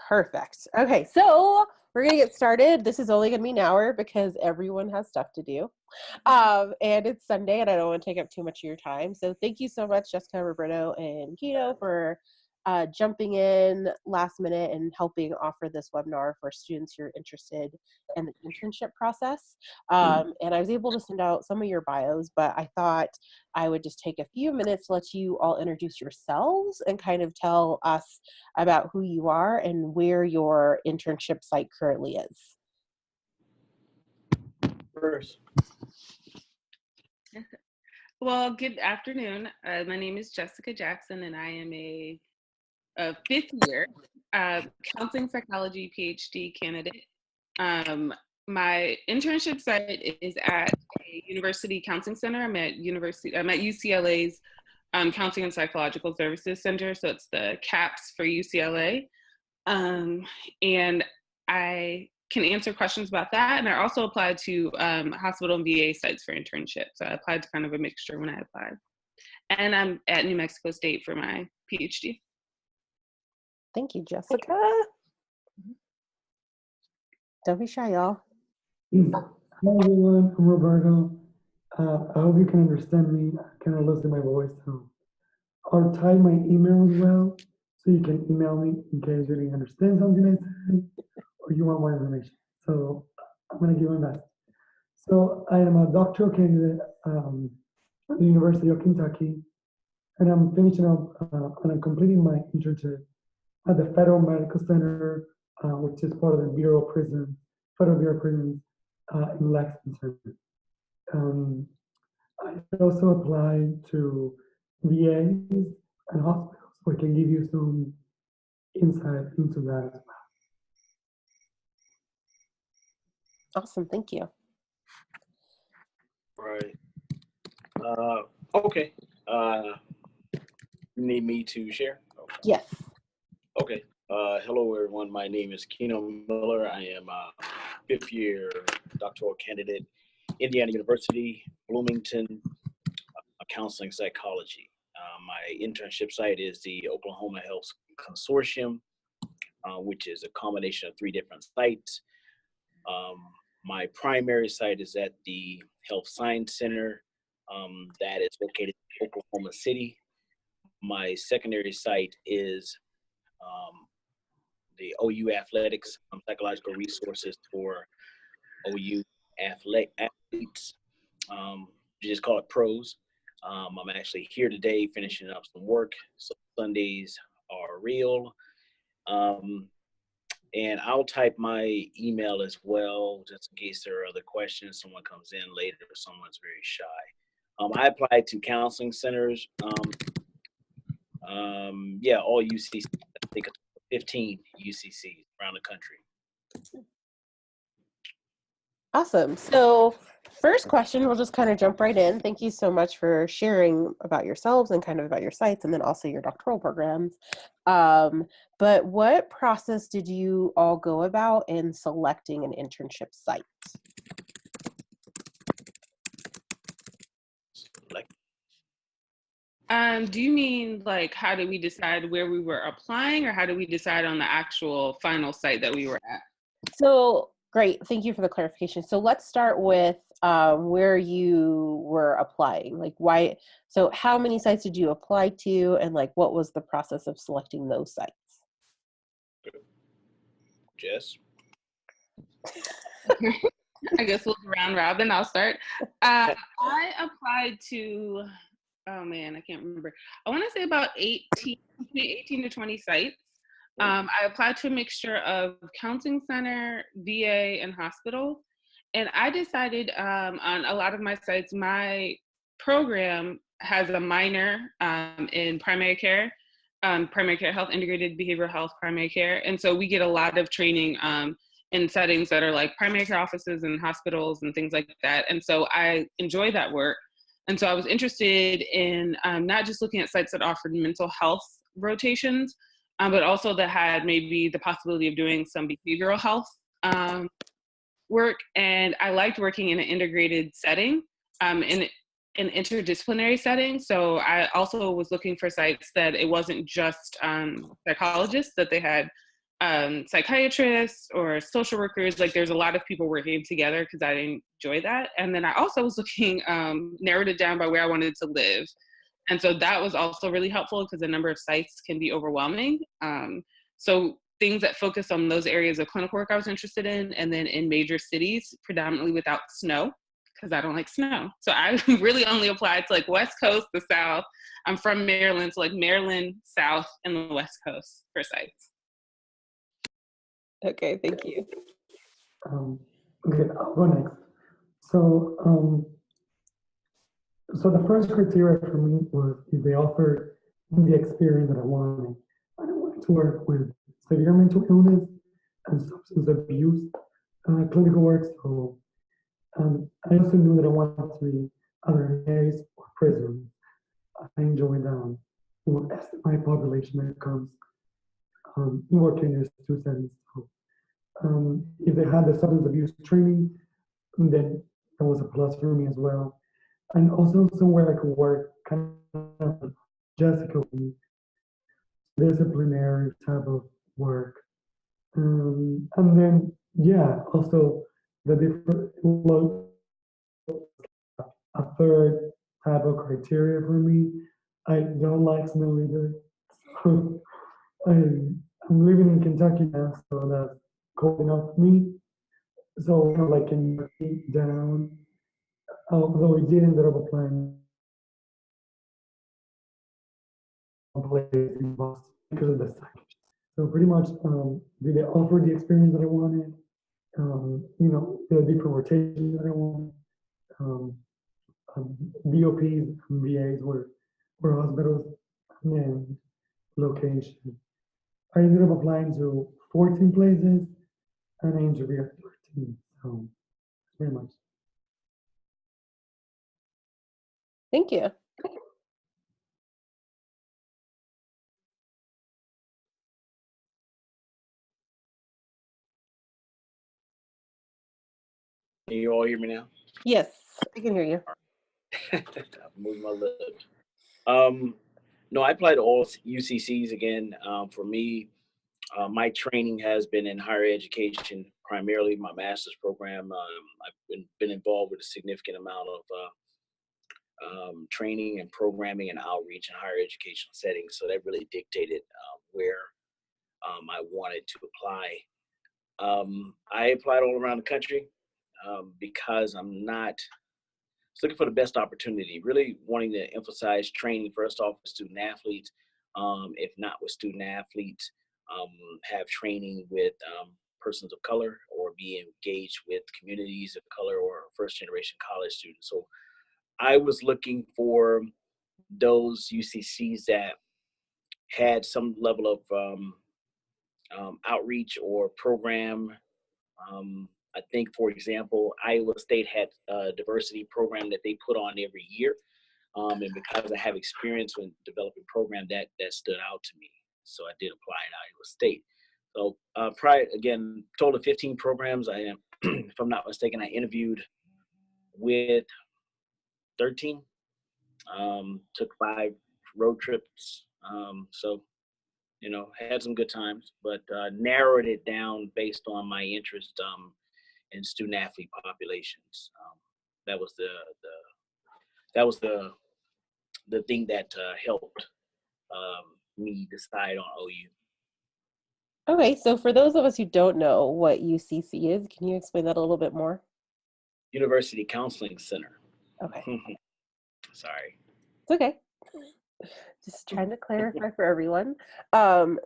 Perfect. Okay, so we're going to get started. This is only going to be an hour because everyone has stuff to do. And it's Sunday and I don't want to take up too much of your time. So thank you so much, Jessica, Roberto, and Kino for jumping in last minute and helping offer this webinar for students who are interested in the internship process. And I was able to send out some of your bios, but I thought I would just take a few minutes to let you all introduce yourselves and kind of tell us about who you are and where your internship site currently is. First. Well, good afternoon. My name is Jessica Jackson, and I am a fifth year counseling psychology PhD candidate. My internship site is at a university counseling center. I'm at UCLA's Counseling and Psychological Services Center, so it's the CAPS for UCLA. And I can answer questions about that. And I also applied to hospital and VA sites for internship. So I applied to kind of a mixture when I applied. And I'm at New Mexico State for my PhD. Thank you, Jessica. Don't be shy, y'all. Hi everyone, I'm Roberto. I hope you can understand me. I kind of losing my voice, so I'll type my email as well, so you can email me in case you didn't understand something I said or you want more information. So I'm gonna give my best. So I am a doctoral candidate at the University of Kentucky, and I'm finishing up and I'm completing my internship at the Federal Medical Center, which is part of the Federal Bureau of Prisons in Lexington. I also applied to VAs and hospitals, so I can give you some insight into that as well. Awesome, thank you. Right. Okay. You need me to share? Yes. Okay. Hello, everyone. My name is Kino Miller. I am a fifth year doctoral candidate, Indiana University, Bloomington, counseling psychology. My internship site is the Oklahoma Health Consortium, which is a combination of 3 different sites. My primary site is at the Health Science Center that is located in Oklahoma City. My secondary site is the OU Athletics, psychological resources for OU athletes. We just call it pros. I'm actually here today finishing up some work, so Sundays are real. And I'll type my email as well, just in case there are other questions. Someone comes in later or someone's very shy. I applied to counseling centers. Yeah, all UCC, I think 15 UCCs around the country. Awesome. So first question, we'll just kind of jump right in. Thank you so much for sharing about yourselves and kind of about your sites and then also your doctoral programs. But what process did you all go about in selecting an internship site? Do you mean like how did we decide where we were applying, or how did we decide on the actual final site that we were at? So great, thank you for the clarification. So let's start with where you were applying. Like why? So how many sites did you apply to, and like what was the process of selecting those sites? Jess? I guess we'll do round robin. I'll start. I applied to, oh man, I can't remember. I want to say about 18 to 20 sites. I applied to a mixture of counseling center, VA, and hospital. And I decided on a lot of my sites, my program has a minor in primary care health, integrated behavioral health, primary care. And so we get a lot of training in settings that are like primary care offices and hospitals and things like that. And so I enjoy that work. And so I was interested in not just looking at sites that offered mental health rotations, but also that had maybe the possibility of doing some behavioral health work. And I liked working in an integrated setting, in an interdisciplinary setting. So I also was looking for sites that it wasn't just psychologists, that they had psychiatrists or social workers. Like there's a lot of people working together because I enjoy that. And then I also was looking, narrowed it down by where I wanted to live. And so that was also really helpful because the number of sites can be overwhelming. So things that focus on those areas of clinical work I was interested in, and then in major cities, predominantly without snow, because I don't like snow. So I really only applied to like West Coast, the South. I'm from Maryland, so like Maryland, South, and the West Coast for sites. Okay, thank you. Okay, I'll go next. So, so the first criteria for me was if they offered me the experience that I wanted. I wanted to work with severe mental illness and substance abuse clinical work. So I also knew that I wanted to be other areas or prisons. I enjoy my population when it comes working in these two settings. So, if they had the substance abuse training, then that was a plus for me as well. And also somewhere I could work kind of Jessica, disciplinary type of work. And then, yeah, also the different, a third type of criteria for me. I don't like snow either. So I'm living in Kentucky now, so that's cold enough for me. So, like in down, although we did end up applying place in Boston because of the site. So pretty much, did they offer the experience that I wanted? The different rotations that I wanted. BOPs and VAs were hospitals and location. I ended up applying to 14 places and I interviewed at 13. So pretty much. Thank you. Can you all hear me now? Yes, I can hear you. I'm moving my lips. No, I applied to all UCCs again. For me, my training has been in higher education, primarily my master's program. I've been involved with a significant amount of training and programming and outreach in higher educational settings. So that really dictated where I wanted to apply. I applied all around the country because I'm not looking for the best opportunity, really wanting to emphasize training first off with student athletes. If not with student athletes, have training with persons of color or be engaged with communities of color or first generation college students. So I was looking for those UCCs that had some level of outreach or program. I think, for example, Iowa State had a diversity program that they put on every year. And because I have experience with developing program, that stood out to me. So I did apply at Iowa State. So again, total of 15 programs. I am, if I'm not mistaken, I interviewed with 13, took 5 road trips. So, had some good times, but narrowed it down based on my interest in student athlete populations. That was the thing that helped me decide on OU. Okay, so for those of us who don't know what UCC is, can you explain that a little bit more? University Counseling Center. Okay. Sorry. It's okay. Just trying to clarify for everyone. Can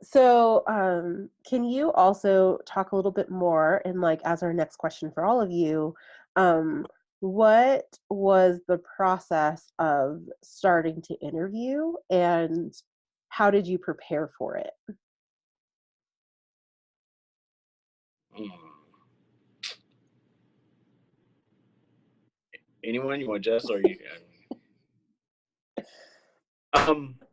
you also talk a little bit more, and like as our next question for all of you, what was the process of starting to interview and how did you prepare for it? Anyone? You want Jess or you?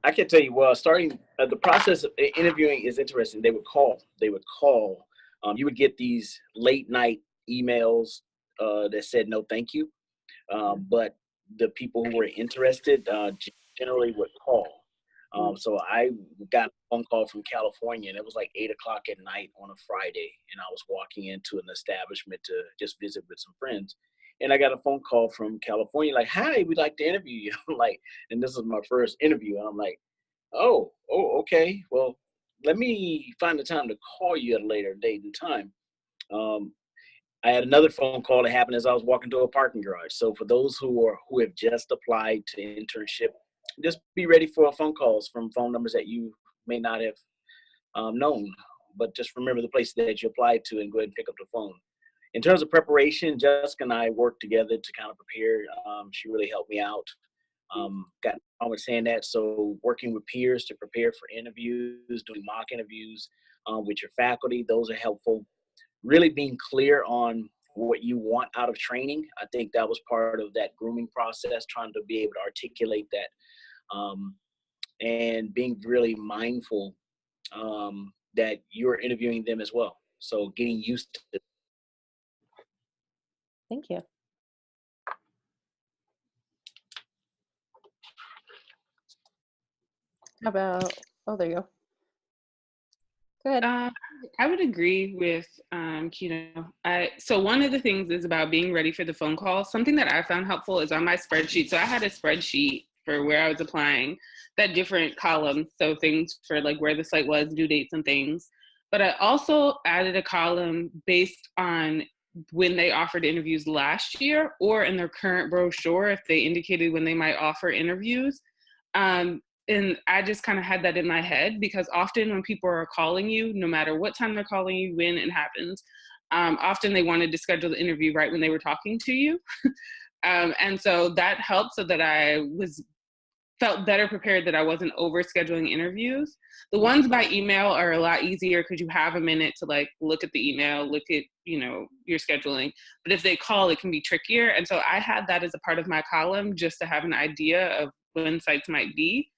I can tell you, well, starting the process of interviewing is interesting. They would call. You would get these late night emails that said no, thank you. But the people who were interested generally would call. So I got a phone call from California, and it was like 8 o'clock at night on a Friday, and I was walking into an establishment to just visit with some friends. And I got a phone call from California, like, "Hi, we'd like to interview you." I'm like, and this is my first interview, and I'm like, "Oh, okay. Well, let me find the time to call you at a later date and time." Um, I had another phone call that happened as I was walking to a parking garage. So for those who have just applied to internship, just be ready for phone calls from phone numbers that you may not have known, but just remember the place that you applied to and go ahead and pick up the phone. In terms of preparation, Jessica and I worked together to kind of prepare. She really helped me out. Got on with saying that. So working with peers to prepare for interviews, doing mock interviews with your faculty, those are helpful. Really being clear on what you want out of training. I think that was part of that grooming process, trying to be able to articulate that, and being really mindful that you're interviewing them as well. So getting used to it. Thank you. How about, oh, there you go. Go ahead. I would agree with Kino. So one of the things is about being ready for the phone call. Something that I found helpful is on my spreadsheet. So I had a spreadsheet for where I was applying that different columns. So things for like where the site was, due dates and things. But I also added a column based on when they offered interviews last year or in their current brochure, if they indicated when they might offer interviews. And I just kind of had that in my head because often when people are calling you, no matter what time they're calling you, when it happens, often they wanted to schedule the interview right when they were talking to you. And so that helped so that I felt better prepared that I wasn't over scheduling interviews. The ones by email are a lot easier because you have a minute to like look at the email, look at, your scheduling. But if they call, it can be trickier. And so I had that as a part of my column just to have an idea of when sites might be.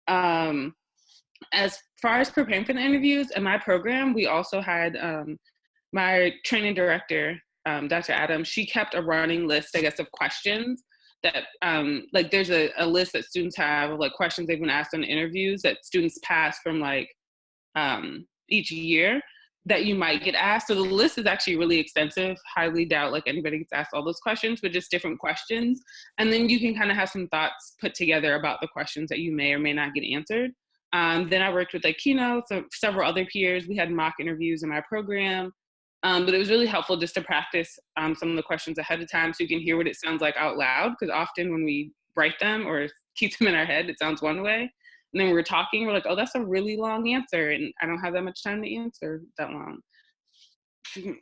As far as preparing for the interviews in my program, we also had my training director, Dr. Adams, she kept a running list, I guess, of questions that like there's a list that students have of like questions they've been asked on interviews that students pass from like each year that you might get asked. So the list is actually really extensive. Highly doubt like anybody gets asked all those questions, but just different questions. And then you can kind of have some thoughts put together about the questions that you may or may not get answered. Then I worked with like Kino, so several other peers. We had mock interviews in my program. But it was really helpful just to practice some of the questions ahead of time so you can hear what it sounds like out loud. Because often when we write them or keep them in our head, it sounds one way. And then we're talking, we're like, oh, that's a really long answer. And I don't have that much time to answer that long.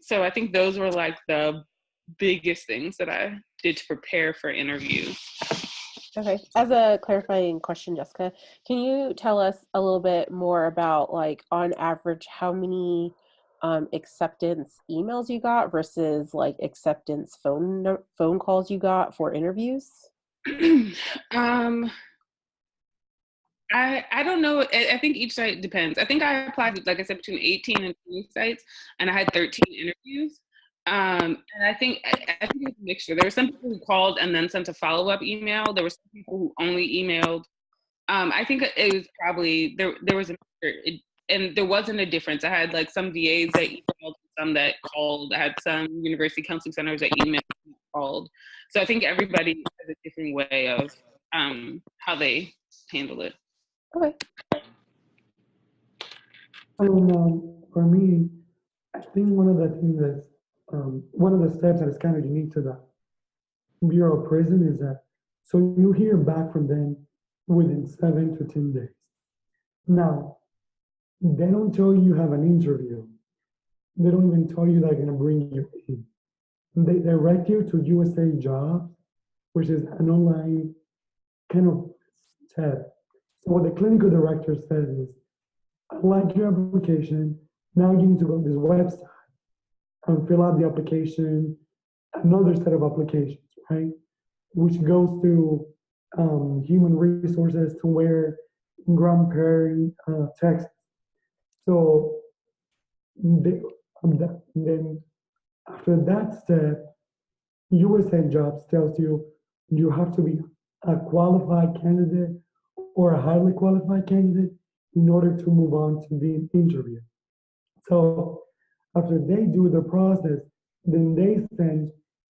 So I think those were like the biggest things that I did to prepare for interviews. Okay. As a clarifying question, Jessica, can you tell us a little bit more about like on average, how many acceptance emails you got versus like acceptance phone calls you got for interviews? I don't know. I think each site depends. I think I applied, like I said, between 18 and 20 sites, and I had 13 interviews. And I think it was a mixture. There were some people who called and then sent a follow-up email. There were some people who only emailed. I think it was probably there was a mixture. And there wasn't a difference. I had like some VAs that emailed, some that called. I had some university counseling centers that emailed and called. So I think everybody has a different way of how they handle it. Okay. For me, I think one of the things that's one of the steps that is kind of unique to the Bureau of Prison is that so you hear back from them within 7 to 10 days. Now, they don't tell you have an interview. They don't even tell you they're going to bring you in. They direct you to USA Jobs, which is an online kind of tab. So what the clinical director says is, I like your application. Now you need to go to this website and fill out the application, another set of applications, right? Which goes to human resources to where Grand Prairie, Texas. So then after that step, USA Jobs tells you you have to be a qualified candidate or a highly qualified candidate in order to move on to the interview. So after they do the process, then they send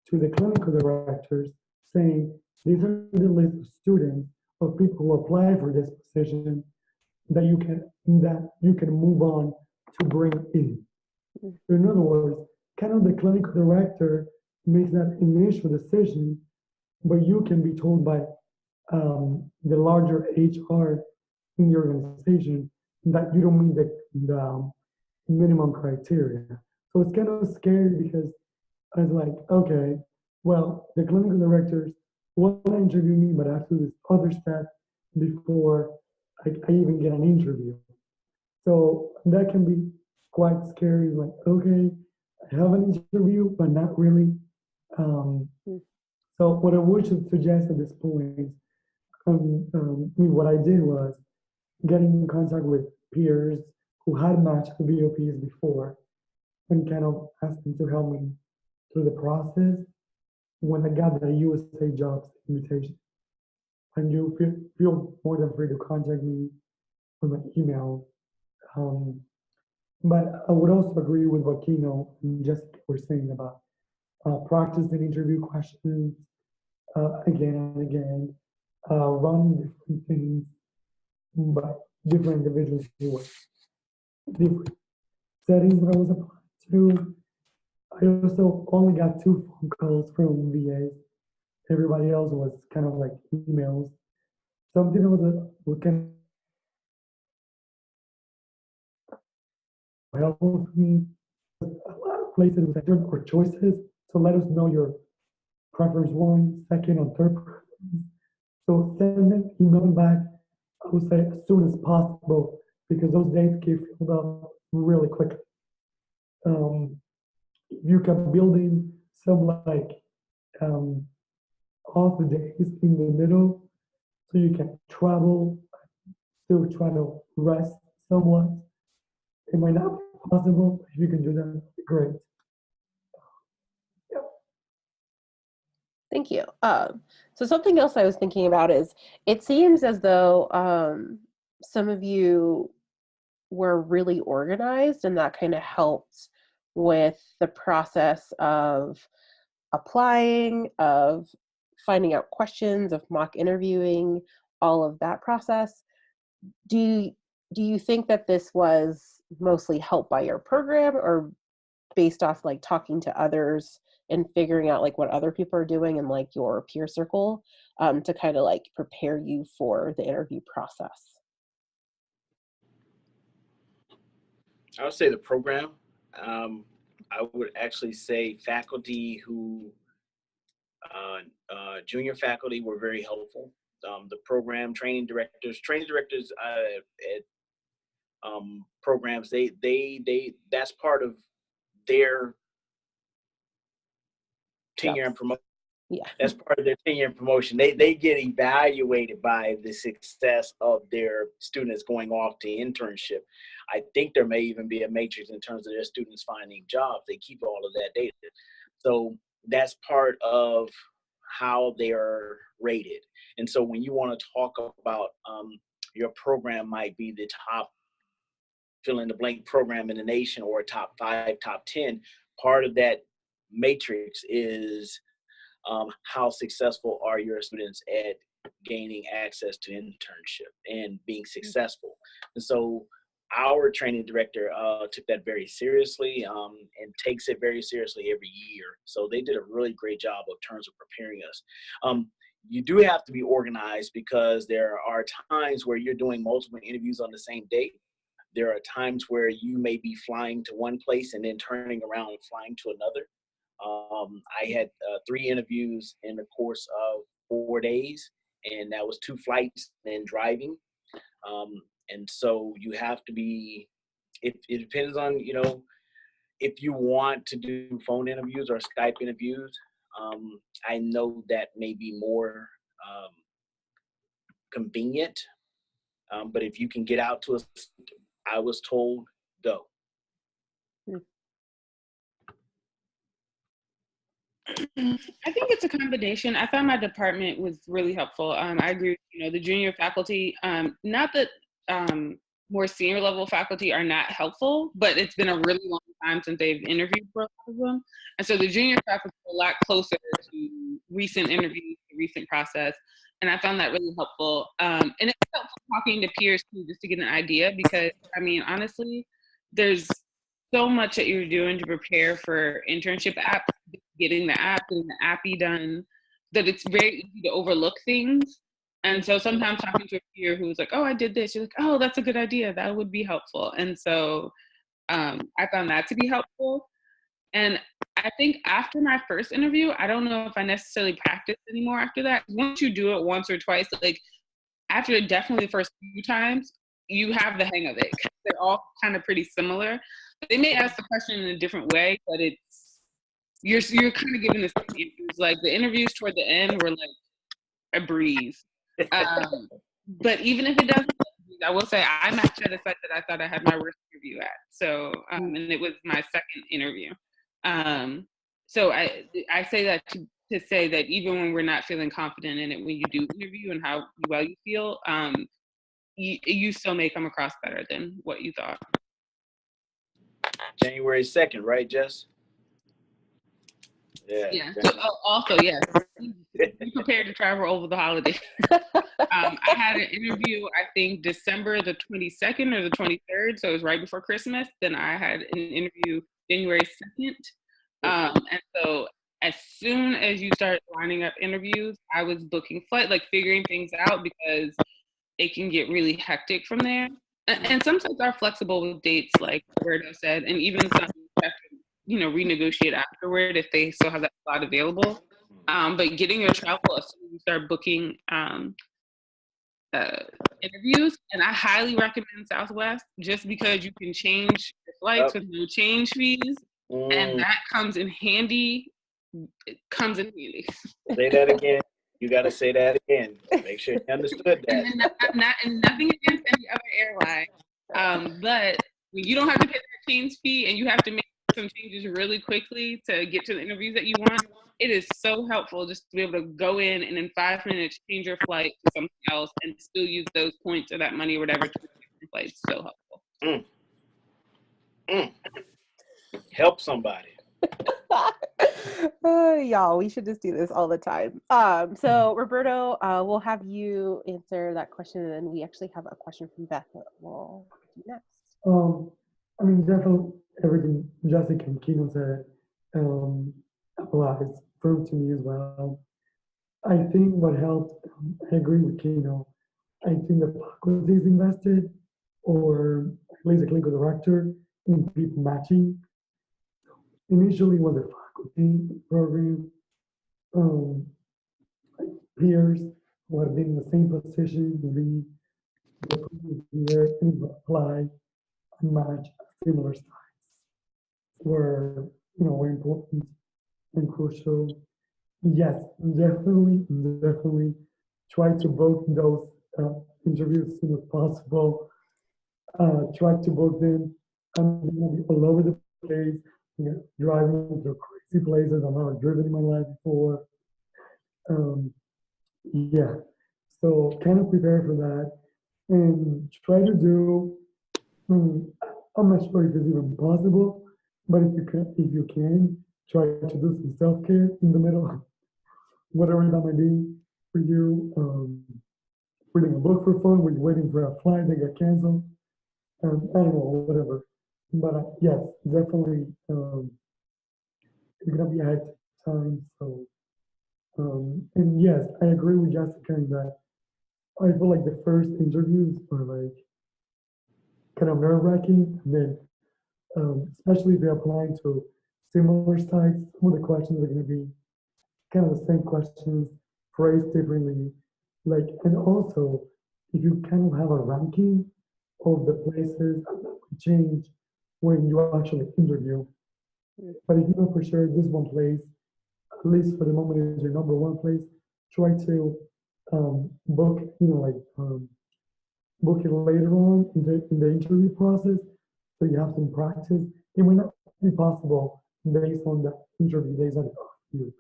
to the clinical directors saying, these are the list of students of people who apply for this position that you can move on to bring in. In other words, kind of the clinical director makes that initial decision, but you can be told by the larger HR in the organization that you don't meet the minimum criteria. So it's kind of scary because I was like, okay, well, the clinical directors want to interview me, but I have to do this other step before I even get an interview. So that can be quite scary. Like, okay, I have an interview, but not really. Um, so what I would suggest at this point, what I did was getting in contact with peers who had matched the VOPs before and kind of asked them to help me through the process when I got the USA Jobs invitation. And you feel more than free to contact me on my email. Um, but I would also agree with what Kino and Jessica were saying about practicing interview questions again and again, running different things by different individuals who were different settings that I was applying to. I also only got 2 phone calls from VAs. Everybody else was kind of like emails. Something that was kind of helpful for me. A lot of places was like or choices. So let us know your preference 1, 2nd, or 3rd preference. So send them, email them back. I would say as soon as possible because those dates get filled up really quickly. You can build in some like um, off the days in the middle so you can travel, still try to rest somewhat. It might not be possible, but if you can do that, great. Yep. Thank you. So something else I was thinking about is it seems as though some of you were really organized and that kind of helped with the process of applying, of finding out questions, of mock interviewing, all of that process. Do you think that this was mostly helped by your program or based off like talking to others and figuring out like what other people are doing and like your peer circle to kind of like prepare you for the interview process? I would say the program. I would actually say faculty who, junior faculty were very helpful. The program training directors at programs, they that's part of their tenure and promotion. Yeah. That's part of their tenure and promotion. They get evaluated by the success of their students going off to internship. I think there may even be a matrix in terms of their students finding jobs. They keep all of that data. So that's part of how they are rated. And so when you want to talk about your program might be the top fill in the blank program in the nation or top 5, top 10, part of that matrix is how successful are your students at gaining access to internship and being successful. And so our training director took that very seriously and takes it very seriously every year. So they did a really great job in terms of preparing us. You do have to be organized because there are times where you're doing multiple interviews on the same day. There are times where you may be flying to one place and then turning around and flying to another. I had 3 interviews in the course of 4 days, and that was 2 flights and driving. And so you have to be, it depends on, if you want to do phone interviews or Skype interviews, I know that may be more convenient. But if you can get out to us, I was told, go. I think it's a combination. I found my department was really helpful. I agree with, the junior faculty, not that more senior level faculty are not helpful, but it's been a really long time since they've interviewed for a lot of them. And so the junior faculty are a lot closer to recent interviews, the recent process. And I found that really helpful. And it's helpful talking to peers too, just to get an idea, because honestly, there's so much that you're doing to prepare for internship apps, getting the appy done, that it's very easy to overlook things. And so sometimes talking to a peer who's like, oh, I did this, you're like, oh, that's a good idea, that would be helpful. And so I found that to be helpful. And I think after my first interview, I don't know if I necessarily practiced anymore after that. Once you do it once or twice, like after definitely the first few times, you have the hang of it. They're all kind of pretty similar. They may ask the question in a different way, but you're kind of given the same answers. Like the interviews toward the end were like a breeze. But even if it doesn't, I will say I matched at a site that I thought I had my worst interview at. So, and it was my second interview. So I say that to say that even when we're not feeling confident in it, when you do interview and how well you feel, you still may come across better than what you thought. January 2nd, right, Jess? Yeah. So, also, yes, be prepared to travel over the holidays. I had an interview, I think December the 22nd or the 23rd, so it was right before Christmas. Then I had an interview January 2nd. And so as soon as you start lining up interviews, I was booking flight, like figuring things out, because it can get really hectic from there. And some sites are flexible with dates, like Roberto said, and even some have to, renegotiate afterward if they still have that slot available. But getting your travel as soon as you start booking interviews, and I highly recommend Southwest, just because you can change your flights with no change fees, and that comes in handy. It comes in handy. Say that again. You got to say that again. Make sure you understood that. And nothing against any other airline, but when you don't have to pay that change fee and you have to make some changes really quickly to get to the interviews that you want, it is so helpful just to be able to go in and in 5 minutes change your flight to something else and still use those points or that money or whatever to your flight. It's so helpful. Help somebody. Y'all, we should just do this all the time. So Roberto, we'll have you answer that question, and then we actually have a question from Beth that we'll do next. Definitely everything Jessica and Kino said applies to me as well. I think what helped, I agree with Kino. I think the faculty is invested, or at least a clinical director, in people matching. Initially, was a faculty program, peers who have been in the same position to be there and apply and match similar styles were, important and crucial. Yes, definitely try to book those interviews as soon as possible. Try to book them. I'm going to be all over the place, driving to crazy places I've never driven in my life before. Yeah, so kind of prepare for that and try to do. I'm not sure if it's even possible, but if you can, try to do some self-care in the middle, whatever that might be for you. Reading a book for fun when you're waiting for a flight that got canceled. I don't know, whatever. But yes, definitely, it's gonna be a hectic time. So, and yes, I agree with Jessica in that I feel like the first interviews are like kind of nerve-wracking, and then especially if you're applying to similar sites, some of the questions are going to be kind of the same questions, phrased differently. Like, and also, if you kind of have a ranking of the places that could change when you actually interview. But if you know for sure this one place, at least for the moment, is your number one place, try to book, book it later on in the interview process, so you have some practice. It may not be possible based on the interview days that you.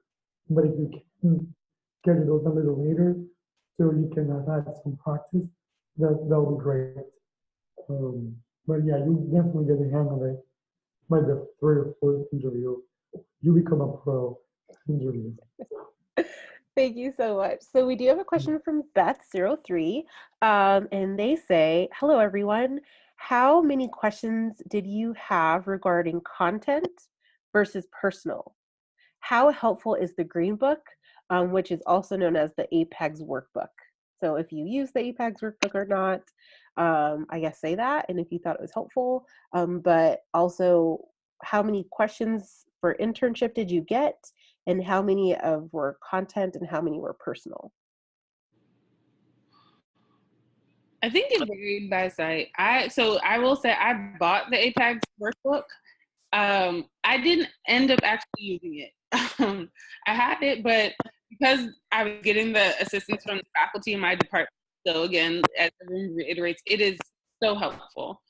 But if you can schedule those a little later, so you can have some practice, that'll be great. But yeah, you definitely get the hang of it by the third or fourth interview. You become a pro interview. Thank you so much. So we do have a question from Beth03, and they say, "Hello, everyone. How many questions did you have regarding content versus personal? How helpful is the Green Book, which is also known as the APEGS workbook?" So if you use the APEGS workbook or not, I guess say that, and if you thought it was helpful, but also how many questions for internship did you get, and how many of were content and how many were personal? I think it varied by site. So I will say I bought the APEX workbook. I didn't end up actually using it. I had it, but because I was getting the assistance from the faculty in my department, so again, as everyone reiterates, it is so helpful.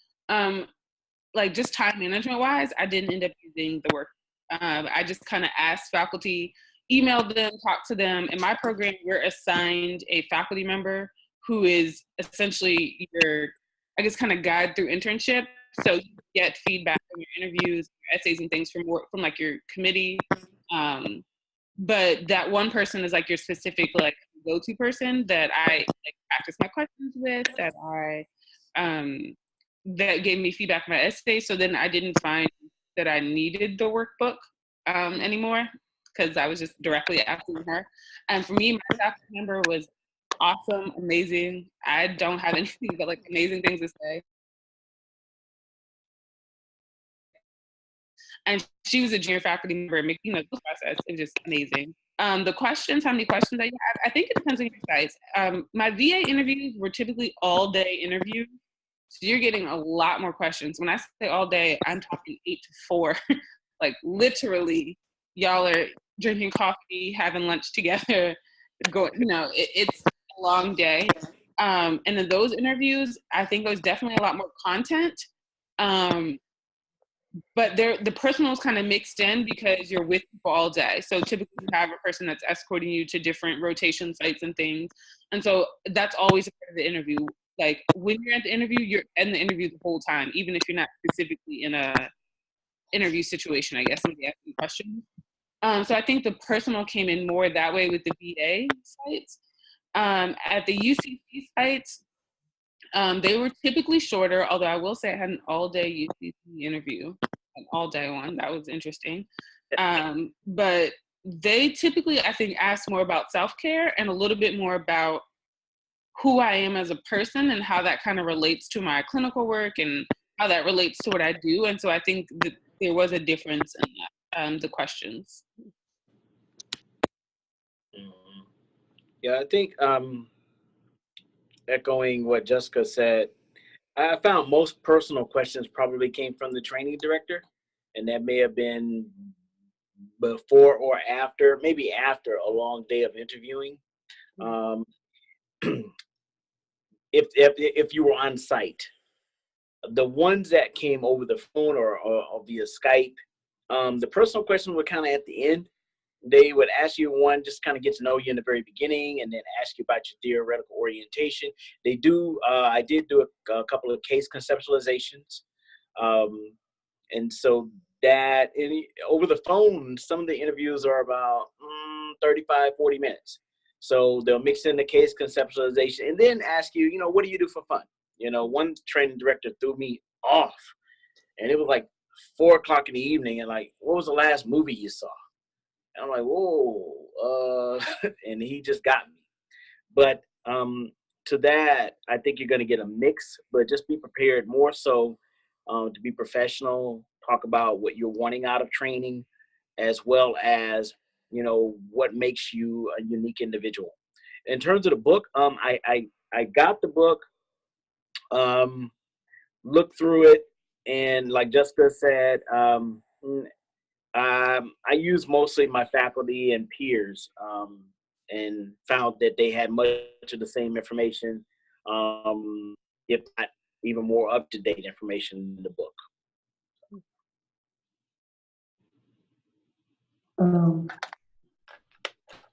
Like just time management wise, I didn't end up using the work. I just kind of asked faculty, emailed them, talked to them. In my program, we're assigned a faculty member who is essentially your, I guess, kind of guide through internship. So you get feedback from your interviews, your essays, and things from like your committee. But that one person is like your specific like go-to person that I like practice my questions with, that gave me feedback on my essay. So then I didn't find that I needed the workbook anymore because I was just directly asking her. And for me, my faculty member was awesome, amazing. I don't have anything but like amazing things to say. And she was a junior faculty member, making the process. It was just amazing. The questions, how many questions that you have, I think it depends on your size. My VA interviews were typically all day interviews. So you're getting a lot more questions. When I say all day, I'm talking 8 to 4. Like literally, y'all are drinking coffee, having lunch together, it's a long day. And in those interviews, I think there was definitely a lot more content. But the personal is kind of mixed in because you're with people all day. So typically you have a person that's escorting you to different rotation sites and things. And so that's always a part of the interview. Like when you're at the interview, you're in the interview the whole time, even if you're not specifically in a interview situation, I guess, somebody asking questions. So I think the personal came in more that way with the VA sites. At the UCC sites, they were typically shorter, although I will say I had an all-day UCC interview, an all-day one. That was interesting. But they typically, I think, ask more about self-care and a little bit more about who I am as a person and how that kind of relates to my clinical work and how that relates to what I do. And so I think that there was a difference in that, the questions. Yeah, I think echoing what Jessica said, I found most personal questions probably came from the training director, and that may have been before or after, maybe after a long day of interviewing. If you were on site, the ones that came over the phone or via Skype, the personal question were kind of at the end. They would ask you one, just kind of get to know you in the very beginning, and then ask you about your theoretical orientation. They do, I did do a couple of case conceptualizations. And so that over the phone, some of the interviews are about 35, 40 minutes. So they'll mix in the case conceptualization and then ask you, what do you do for fun? One training director threw me off, and it was like 4 o'clock in the evening, and like, what was the last movie you saw? And I'm like, whoa, and he just got me. But to that, I think you're going to get a mix, but just be prepared more so to be professional, talk about what you're wanting out of training, as well as, what makes you a unique individual. In terms of the book, I got the book, looked through it, and like Jessica said, I use mostly my faculty and peers, and found that they had much of the same information, if not even more up-to-date information in the book.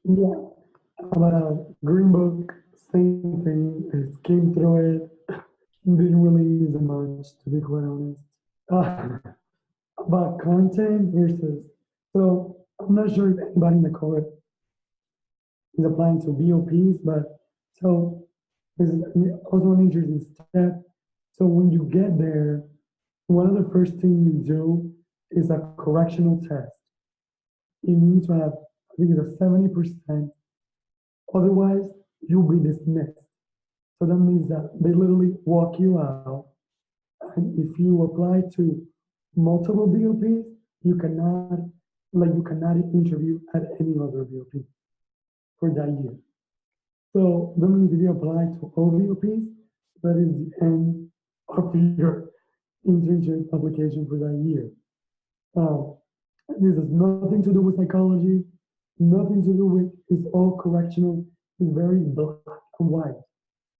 Yeah, about Green Book, same thing. It came through it. Didn't really use it much, to be quite honest. Uh, about content versus, so I'm not sure if anybody in the court is applying to BOPs, but so this is also an interesting step. So when you get there, one of the first things you do is a correctional test. You need to have, I think it's a 70%, otherwise you'll be dismissed. So that means that they literally walk you out. And if you apply to multiple BOPs, you cannot, you cannot interview at any other BOP for that year. So that means if you apply to all BOPs, that is the end of your internship application for that year. This has nothing to do with psychology, nothing to do with, it's all correctional, it's very black and white,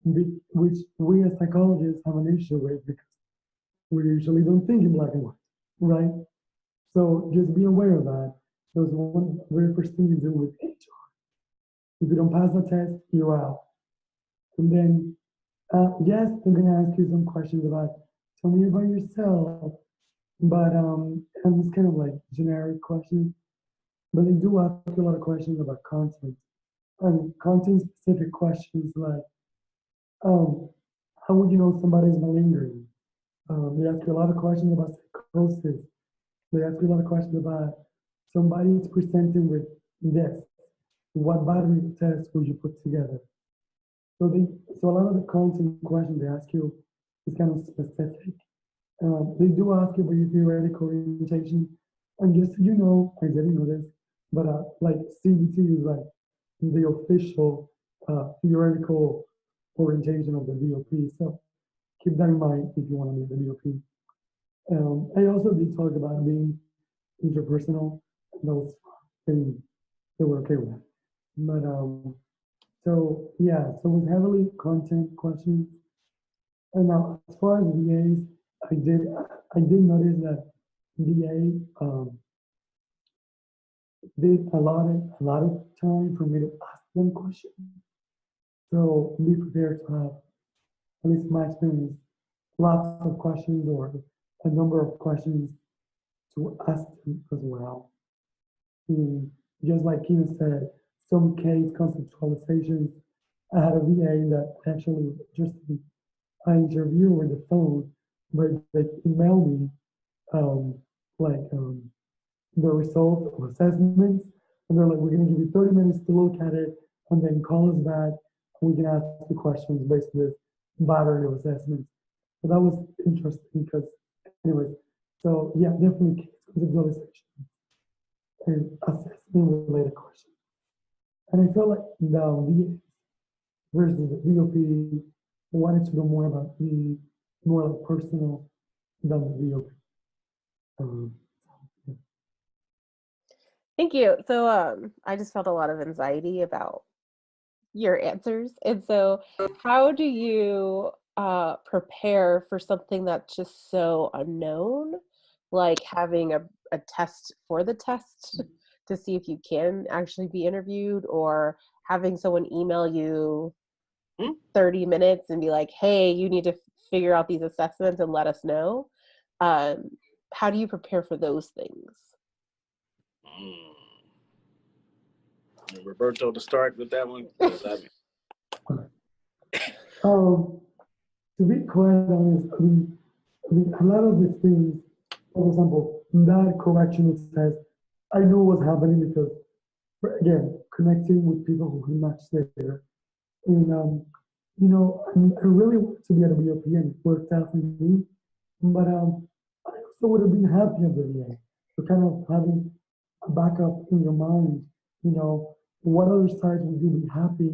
which we as psychologists have an issue with because we usually don't think in black and white, right? So just be aware of that. That's one very first thing you do with HR. If you don't pass the test, you're out. And then, yes, they're gonna ask you some questions about, tell me about yourself, but and it's kind of like generic questions, but they do ask you a lot of questions about content and content specific questions like, um, how would you know somebody's malingering? They ask you a lot of questions about psychosis. They ask you a lot of questions about somebody's presenting with this. What battery test would you put together? So a lot of the content questions they ask you is kind of specific. They do ask you about your theoretical orientation. And just so you know, I didn't know this, but like CBT is like the official theoretical orientation of the DOP. So keep that in mind if you want to be the DOP. I also did talk about being interpersonal. That was fine. They were okay with that. But so yeah, so it was heavily content questions. And now as far as VAs, I did notice that VA did a lot of time for me to ask them questions. So be prepared to have, at least my experience, lots of questions or a number of questions to ask them as well. And just like Kina said, some case conceptualizations. I had a VA that actually was interested. I interview over the phone, but they email me um, like the result of assessments, and they're like, "We're going to give you 30 minutes to look at it, and then call us back, and we can ask the questions based on this battery of assessments." So that was interesting because, anyways, so yeah, definitely case conceptualization and assessment related questions. And I felt like the VA versus the VOP wanted to know more about me, more like personal than the VOP. Yeah. Thank you. So I just felt a lot of anxiety about your answers. And so how do you prepare for something that's just so unknown, like having a test for the test to see if you can actually be interviewed, or having someone email you 30 minutes and be like, hey, you need to figure out these assessments and let us know? How do you prepare for those things? Roberto to start with that one. To be quite honest, a lot of these things, for example, that correctional test, I knew what was happening because, again, connecting with people who could match there. And, I really wanted to be at a BOP and it worked out for me. But I also would have been happy at the VA. So kind of having a backup in your mind, what other sides would you be happy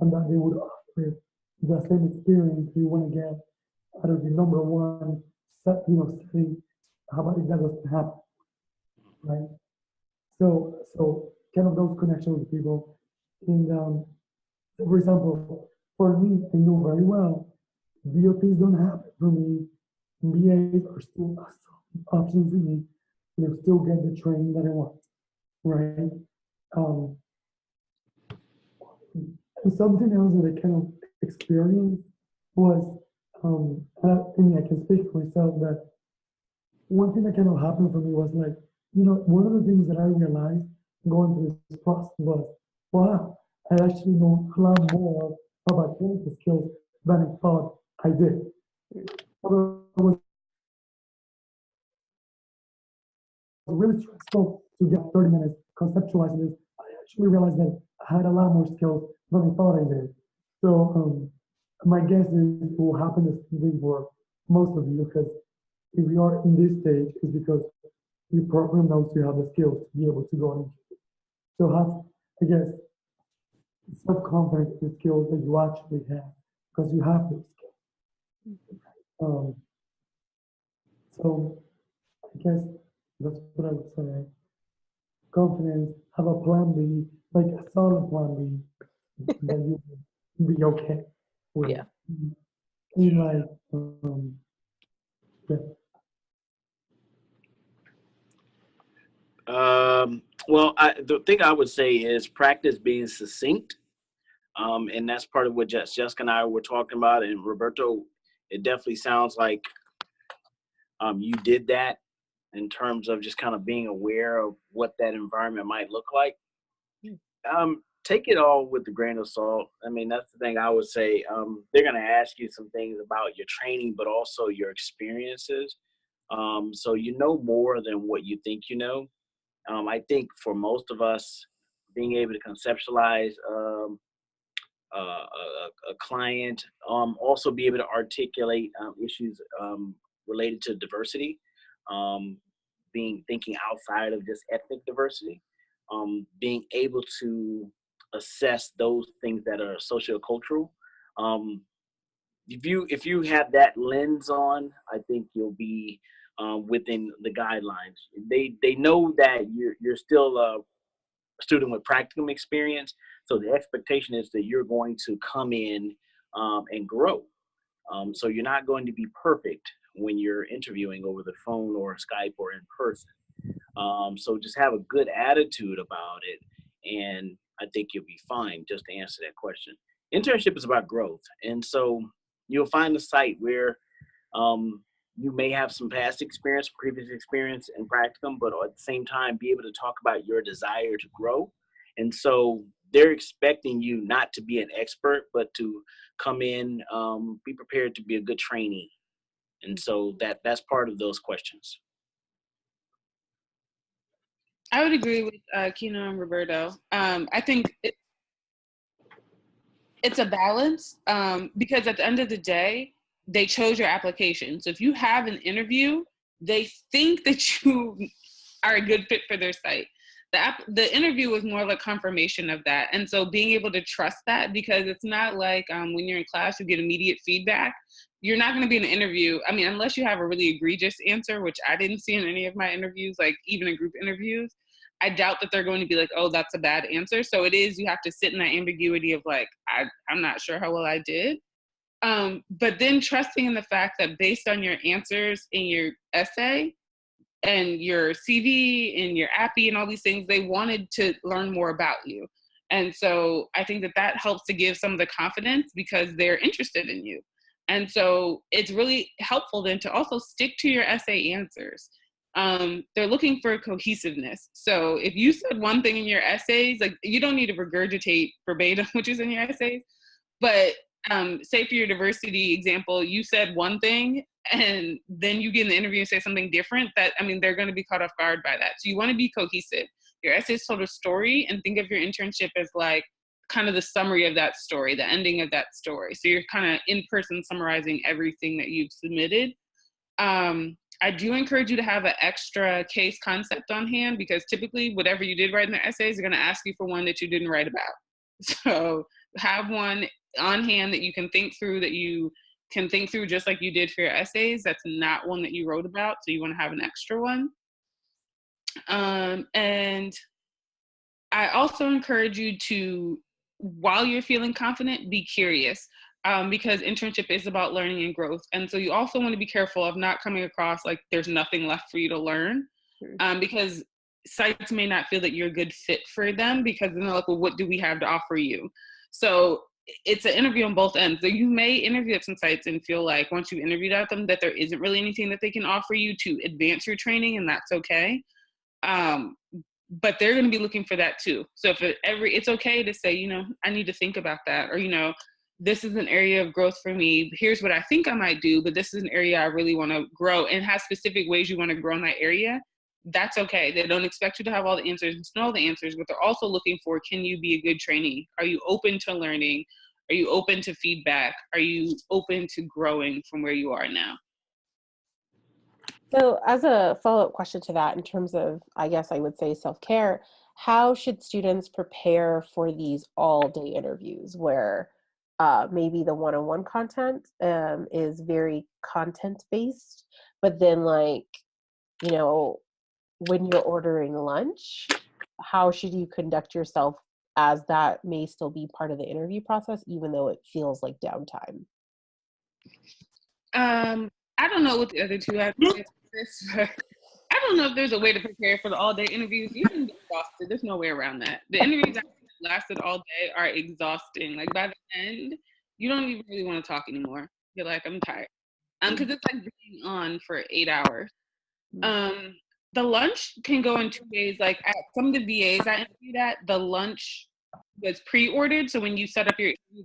and that they would offer the same experience you want to get out of the number one setting. How about if that doesn't happen, right? So kind of those connections with people. And for example, for me, I know very well, VOPs don't happen for me. BAs are still options for me. Still get the training that I want, right? And something else that I kind of experienced was, and I can speak for myself, that one thing that kind of happened for me was like, one of the things that I realized going through this process was, wow, I actually know a lot more about clinical skills than I thought I did. Although it was really stressful to get 30 minutes conceptualizing this, I actually realized that I had a lot more skills than I thought I did. So my guess is it will happen the same thing for most of you, because if you are in this stage, it's because your program knows you have the skills to be able to go on. So have, I guess, self-confidence in the skills that you actually have, because you have those skills. So I guess that's what I would say. Confidence, have a plan B, like a solid plan B, that you will be okay with. Yeah. In like, yeah. Well, the thing I would say is practice being succinct. And that's part of what Jessica and I were talking about. And Roberto, it definitely sounds like you did that in terms of just kind of being aware of what that environment might look like. Take it all with a grain of salt. I mean, that's the thing I would say. They're going to ask you some things about your training, but also your experiences. So you know more than what you think you know. I think for most of us, being able to conceptualize a client, also be able to articulate issues related to diversity, thinking outside of just ethnic diversity, being able to assess those things that are sociocultural. If you have that lens on, I think you'll be within the guidelines. They know that you're still a student with practicum experience, so the expectation is that you're going to come in and grow. So you're not going to be perfect when you're interviewing over the phone or Skype or in person. So just have a good attitude about it, and I think you'll be fine, just to answer that question. Internship is about growth, and so you'll find a site where you may have some past experience, previous experience in practicum, but at the same time be able to talk about your desire to grow. And so they're expecting you not to be an expert, but to come in, be prepared to be a good trainee. And so that's part of those questions. I would agree with Kino and Roberto. I think it's a balance, because at the end of the day, they chose your application. So if you have an interview, they think that you are a good fit for their site. The interview was more like confirmation of that. And so being able to trust that, because it's not like when you're in class, you get immediate feedback. You're not going to be in an interview. I mean, unless you have a really egregious answer, which I didn't see in any of my interviews, like even in group interviews. I doubt that they're going to be like, oh, that's a bad answer. So it is, you have to sit in that ambiguity of like, I'm not sure how well I did. But then trusting in the fact that based on your answers in your essay and your CV and your API and all these things, they wanted to learn more about you. And so I think that helps to give some of the confidence, because they're interested in you. And so it's really helpful then to also stick to your essay answers. They're looking for cohesiveness. So if you said one thing in your essays, like you don't need to regurgitate verbatim which is in your essays, but say for your diversity example, you said one thing and then you get in the interview and say something different, they're going to be caught off guard by that. So you want to be cohesive. Your essays told a story, and think of your internship as like kind of the summary of that story, the ending of that story. So you're kind of in person summarizing everything that you've submitted. I do encourage you to have an extra case concept on hand, because typically whatever you did write in the essays, they're going to ask you for one that you didn't write about. So have one on hand that you can think through, just like you did for your essays. That's not one that you wrote about, so you want to have an extra one. And I also encourage you to, while you're feeling confident, be curious. Because internship is about learning and growth. And so you also want to be careful of not coming across like there's nothing left for you to learn, because sites may not feel that you're a good fit for them, because then they're like, well, what do we have to offer you? So it's an interview on both ends. So you may interview at some sites and feel like once you've interviewed at them that there isn't really anything that they can offer you to advance your training, and that's okay. But they're going to be looking for that too. So if it's okay to say, you know, I need to think about that, or, you know, this is an area of growth for me. Here's what I think I might do, but this is an area I really want to grow, and has specific ways you want to grow in that area. That's okay. They don't expect you to have all the answers and to know all the answers, but they're also looking for, can you be a good trainee? Are you open to learning? Are you open to feedback? Are you open to growing from where you are now? So as a follow-up question to that, in terms of, I guess I would say self-care, how should students prepare for these all-day interviews where maybe the one-on-one content is very content-based, but then, like, you know, when you're ordering lunch, how should you conduct yourself, as that may still be part of the interview process, even though it feels like downtime? I don't know what the other two have to say to this, but I don't know if there's a way to prepare for the all-day interviews. You're gonna get exhausted. There's no way around that. The interviews that lasted all day are exhausting. Like, by the end, you don't even really want to talk anymore. You're like, I'm tired. Because it's like being on for 8 hours. The lunch can go in 2 days. Like, at some of the VAs I interviewed at, the lunch was pre-ordered. So when you set up your interview,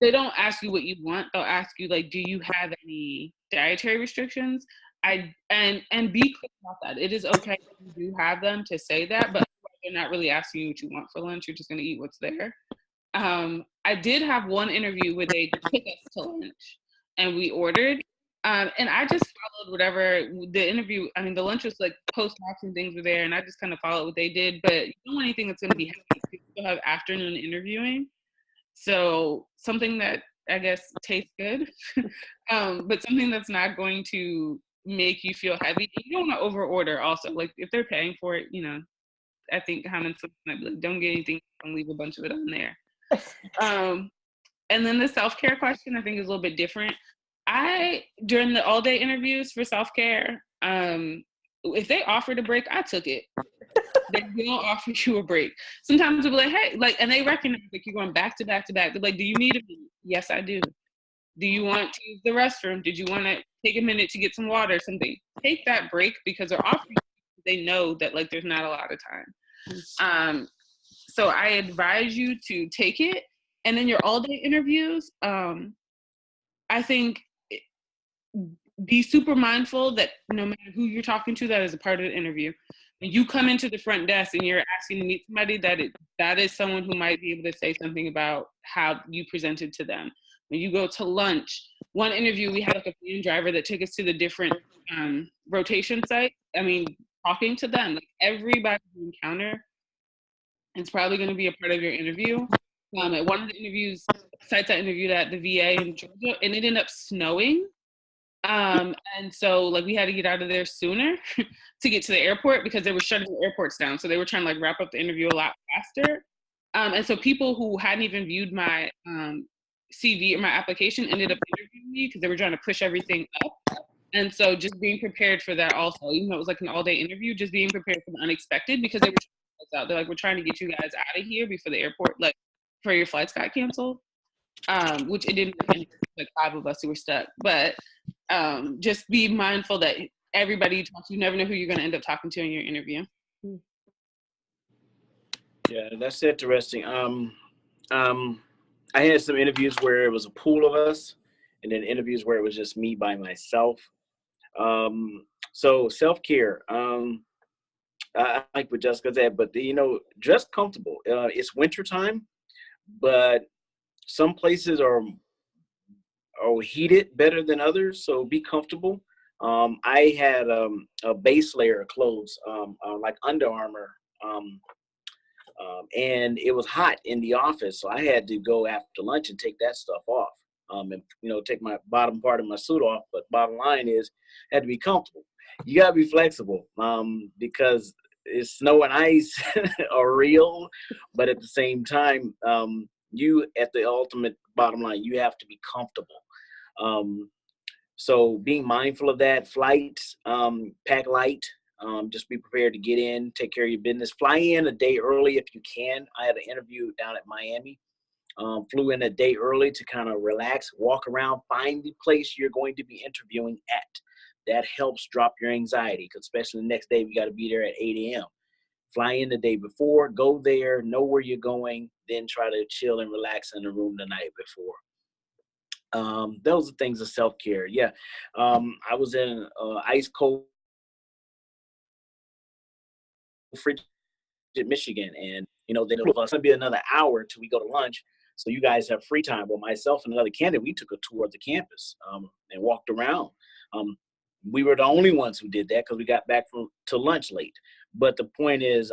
they don't ask you what you want. They'll ask you, like, do you have any dietary restrictions? And be clear about that. It is okay if you do have them to say that, but they're not really asking you what you want for lunch. You're just going to eat what's there. I did have one interview where they took us to lunch and we ordered. And I just followed whatever the interview, I mean, the lunch was like post-docs and things were there, and I just kind of followed what they did. But you don't want anything that's going to be heavy. You still have afternoon interviewing. So something that I guess tastes good, but something that's not going to make you feel heavy. You don't want to over order also. Like, if they're paying for it, you know, I think common sense might be like, don't get anything and leave a bunch of it on there. And then the self-care question, I think, is a little bit different. During the all-day interviews for self-care, if they offered a break, I took it. They don't offer you a break. Sometimes they'll be like, hey, like, and they recognize like you're going back to back to back. They're like, do you need a minute? Yes, I do. Do you want to use the restroom? Did you want to take a minute to get some water or something? Take that break, because they're offering you, they know that, like, there's not a lot of time. So I advise you to take it. And then your all-day interviews, I think, be super mindful that no matter who you're talking to, that is a part of the interview. When you come into the front desk and you're asking to meet somebody, that is someone who might be able to say something about how you presented to them. When you go to lunch, one interview, we had like a van driver that took us to the different rotation sites. I mean, talking to them, like, everybody you encounter, it's probably going to be a part of your interview. At one of the sites I interviewed at, the VA in Georgia, and it ended up snowing. And so, like, we had to get out of there sooner to get to the airport because they were shutting the airports down. So they were trying to, like, wrap up the interview a lot faster. And so people who hadn't even viewed my CV or my application ended up interviewing me because they were trying to push everything up. And so just being prepared for that also, even though it was like an all-day interview, just being prepared for the unexpected, because they were trying to get us out. They're like, we're trying to get you guys out of here before the airport, like, before your flights got canceled. Which it didn't, like, 5 of us who were stuck. But just be mindful that everybody you talk to, you never know who you're going to end up talking to in your interview. Yeah, that's interesting. I had some interviews where it was a pool of us, and then interviews where it was just me by myself. So self-care, I like what Jessica said, but you know, dress comfortable. It's wintertime, but some places are heated better than others, so be comfortable. I had a base layer of clothes, like Under Armour, and it was hot in the office, so I had to go after lunch and take that stuff off, and, you know, take my bottom part of my suit off. But bottom line is, I had to be comfortable. You gotta be flexible, because snow and ice are real, but at the same time, you, at the ultimate bottom line, you have to be comfortable. So being mindful of that. Flights, pack light. Just be prepared to get in, take care of your business. Fly in a day early if you can. I had an interview down at Miami, Flew in a day early to kind of relax, walk around, find the place you're going to be interviewing at. That helps drop your anxiety, because especially the next day, we got to be there at 8 a.m. Fly in the day before, go there, know where you're going, then try to chill and relax in the room the night before. Those are things of self-care. Yeah. I was in ice cold frigid Michigan, and then it's gonna be another hour till we go to lunch, so you guys have free time. Well, myself and another candidate, we took a tour of the campus and walked around. We were the only ones who did that because we got back to lunch late. But the point is,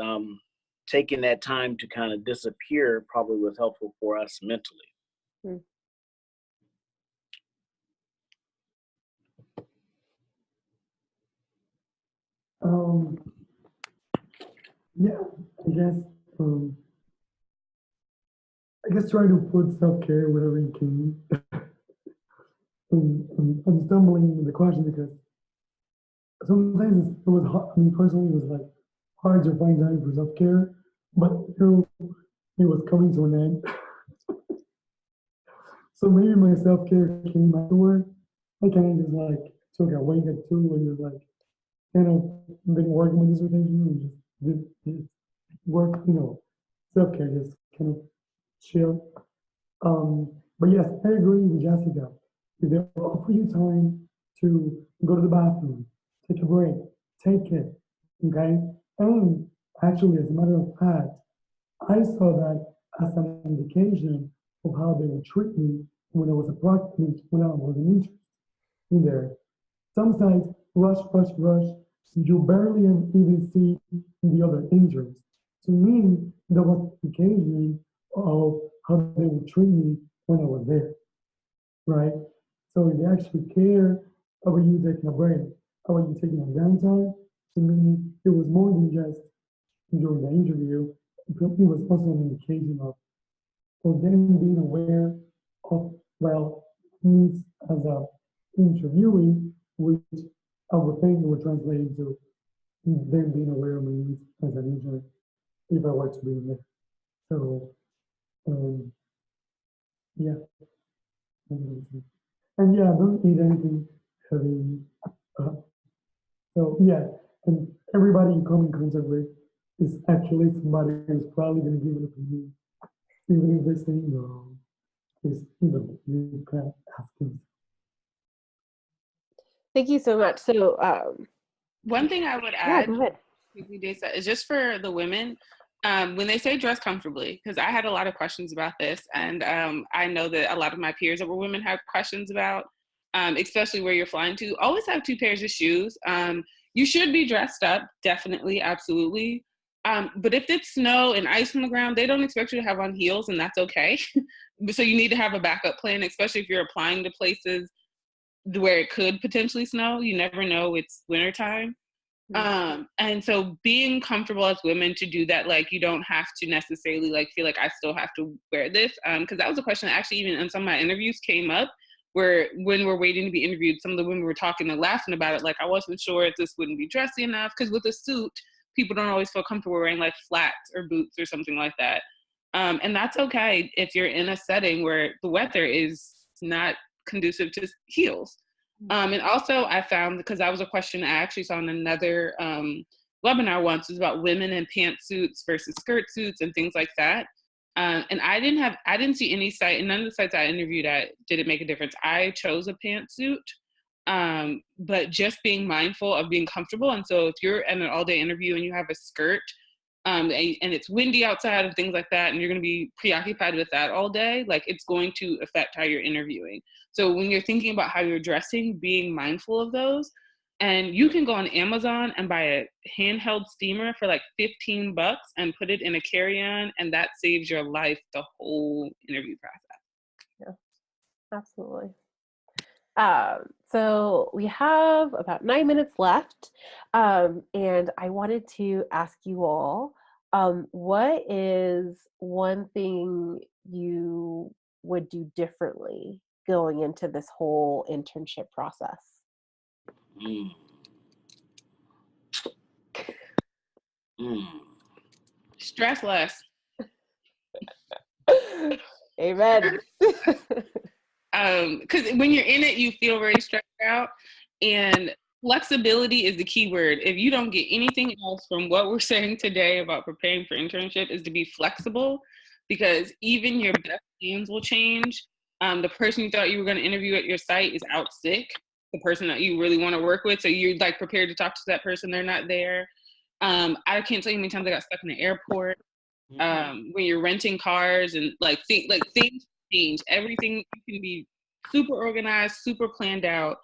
taking that time to kind of disappear probably was helpful for us mentally. Hmm. Yeah, I guess try to put self-care wherever you can. I'm stumbling with the question because sometimes it was hard. I mean, personally, it was like hard to find time for self-care, but it was coming to an end. So maybe my self-care came afterward. I kind of just like took a week or two and just like kind of been working with dissertation and just work, self-care, just kind of chill. But yes, I agree with Jessica. If they offer you time to go to the bathroom, take a break, take it, okay? And actually, as a matter of fact, I saw that as an indication of how they would treat me when I was when I was an intern in there. Some sites rush, rush, rush. You barely even see the other interns. To me, that was an indication of how they would treat me when I was there, right? So if they actually care about you taking a break, about you taking a downtime, to me, it was more than just during the interview. It was also an indication of them being aware of, well, needs as a interviewee, which I would think would translate into them being aware of my needs as an intern if I were to be in there. So, yeah. And yeah, I don't eat anything heavy. Uh, so yeah, and everybody you come in contact with is actually somebody who's probably going to give an opinion, even if they say no. Is you can't ask them. Thank you so much. So, One thing I would yeah, add go ahead. is just for the women, when they say dress comfortably, because I had a lot of questions about this, and I know that a lot of my peers that were women had questions about, especially where you're flying to. Always have 2 pairs of shoes. You should be dressed up, definitely, absolutely. But if it's snow and ice on the ground, they don't expect you to have on heels, and that's okay. So you need to have a backup plan, especially if you're applying to places where it could potentially snow. You never know, it's wintertime. And so being comfortable as women to do that, like you don't have to necessarily like feel like I still have to wear this. Because that was a question that actually even in some of my interviews came up, where when we're waiting to be interviewed, some of the women were talking and laughing about it. Like I wasn't sure if this wouldn't be dressy enough, because with a suit, people don't always feel comfortable wearing like flats or boots or something like that. And that's okay if you're in a setting where the weather is not conducive to heels. And also I found, because that was a question I actually saw in another webinar once, was about women in pantsuits versus skirt suits and things like that. And I didn't see any site, and none of the sites I interviewed at did it make a difference. I chose a pantsuit, but just being mindful of being comfortable. And so if you're in an all-day interview and you have a skirt, and it's windy outside and things like that, and you're going to be preoccupied with that all day, like it's going to affect how you're interviewing. So when you're thinking about how you're dressing, being mindful of those. And you can go on Amazon and buy a handheld steamer for like $15 and put it in a carry-on, and that saves your life the whole interview process. Yeah, absolutely. So we have about 9 minutes left, and I wanted to ask you all, what is one thing you would do differently going into this whole internship process? Mm. Mm. Stress less. Amen. Because when you're in it, you feel very stressed out, and flexibility is the key word. If you don't get anything else from what we're saying today about preparing for internship, is to be flexible, because even your best plans will change. The person you thought you were going to interview at your site is out sick. The person that you really want to work with, so you're like prepared to talk to that person, they're not there. I can't tell you how many times I got stuck in the airport. When you're renting cars and things change. Everything, you can be super organized, super planned out,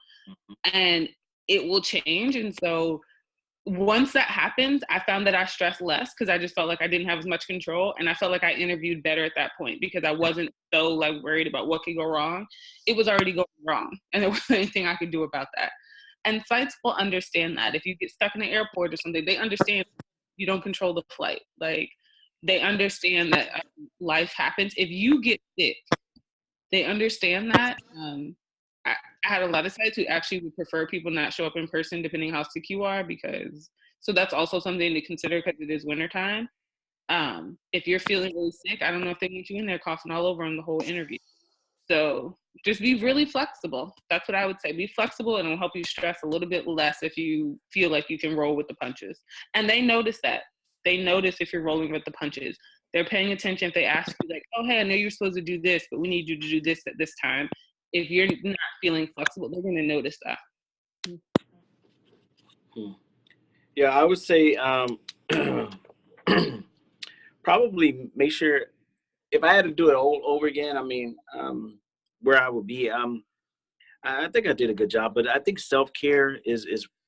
and it will change. And so once that happens, I found that I stressed less because I just felt like I didn't have as much control, and I felt like I interviewed better at that point because I wasn't so like worried about what could go wrong. It was already going wrong, and there wasn't anything I could do about that. And sites will understand that. If you get stuck in the airport or something, they understand you don't control the flight. Like, they understand that life happens. If you get sick, they understand that. I had a lot of sites who actually would prefer people not show up in person depending how sick you are, so that's also something to consider because it is wintertime. If you're feeling really sick, I don't know if they want you in there coughing all over on the whole interview. So just be really flexible. That's what I would say. Be flexible, and it'll help you stress a little bit less if you feel like you can roll with the punches. And they notice that. They notice if you're rolling with the punches. They're paying attention if they ask you, like, oh, hey, I know you're supposed to do this, but we need you to do this at this time. If you're not feeling flexible, they're going to notice that. Yeah, I would say probably make sure, if I had to do it all over again, I mean, where I would be, I think I did a good job, but I think self-care is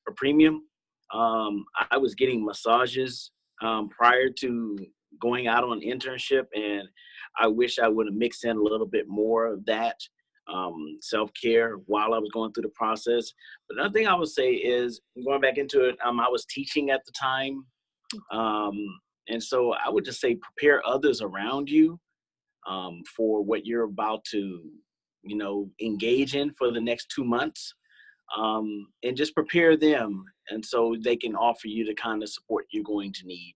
a premium. I was getting massages prior to going out on internship, and I wish I would have mixed in a little bit more of that self-care while I was going through the process. But another thing I would say is, going back into it, I was teaching at the time. And so I would just say prepare others around you for what you're about to, engage in for the next 2 months. And just prepare them, and so they can offer you the kind of support you're going to need.